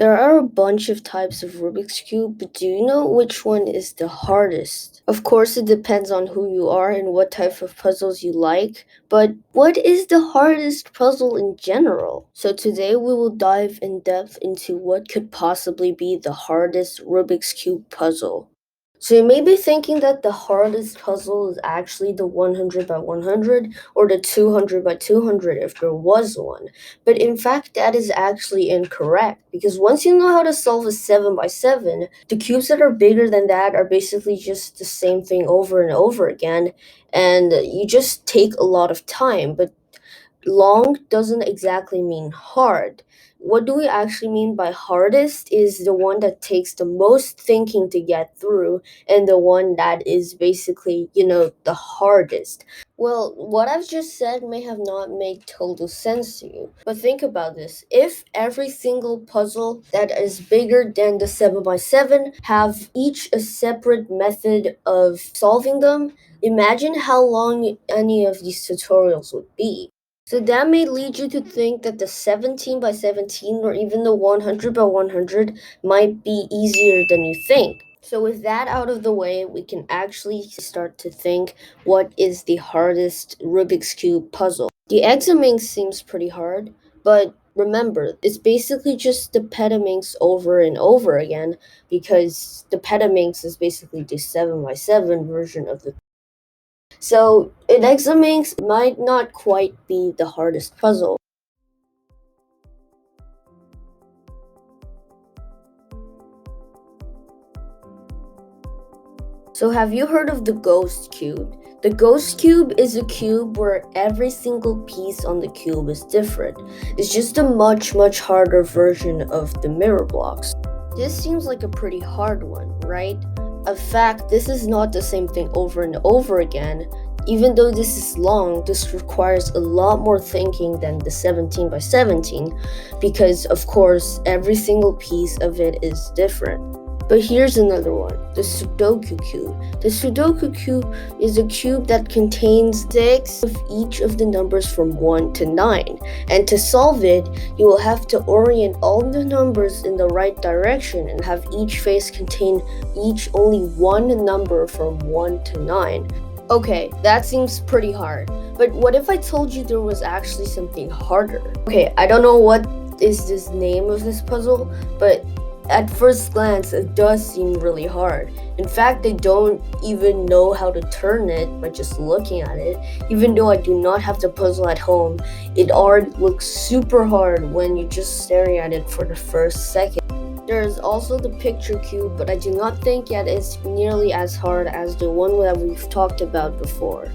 There are a bunch of types of Rubik's Cube, but do you know which one is the hardest? Of course, it depends on who you are and what type of puzzles you like, but what is the hardest puzzle in general? So today we will dive in depth into what could possibly be the hardest Rubik's Cube puzzle. So you may be thinking that the hardest puzzle is actually the 100 by 100 or the 200 by 200 if there was one. But in fact, that is actually incorrect because once you know how to solve a 7 by 7, the cubes that are bigger than that are basically just the same thing over and over again, and you just take a lot of time. But long doesn't exactly mean hard. What do we actually mean by hardest is the one that takes the most thinking to get through, and the one that is basically, the hardest. Well, what I've just said may have not made total sense to you, but think about this. If every single puzzle that is bigger than the 7 by 7 have each a separate method of solving them, imagine how long any of these tutorials would be. So that may lead you to think that the 17 by 17 or even the 100 by 100 might be easier than you think. So with that out of the way, we can actually start to think what is the hardest Rubik's Cube puzzle. The Examinx seems pretty hard, but remember, it's basically just the Petaminx over and over again because the Petaminx is basically the 7 by 7 version of the so an Examinx might not quite be the hardest puzzle. So have you heard of the Ghost Cube? The Ghost Cube is a cube where every single piece on the cube is different. It's just a much harder version of the mirror blocks. This seems like a pretty hard one, right? In fact, this is not the same thing over and over again. Even though this is long, this requires a lot more thinking than the 17 by 17 because, of course, every single piece of it is different. But here's another one, the Sudoku Cube. The Sudoku Cube is a cube that contains 6 of each of the numbers from 1 to 9. And to solve it, you will have to orient all the numbers in the right direction and have each face contain each only one number from 1 to 9. Okay, that seems pretty hard. But what if I told you there was actually something harder? Okay, I don't know what is this name of this puzzle, but at first glance, it does seem really hard. In fact, I don't even know how to turn it by just looking at it. Even though I do not have the puzzle at home, it already looks super hard when you're just staring at it for the first second. There is also the picture cube, but I do not think yet it's nearly as hard as the one that we've talked about before.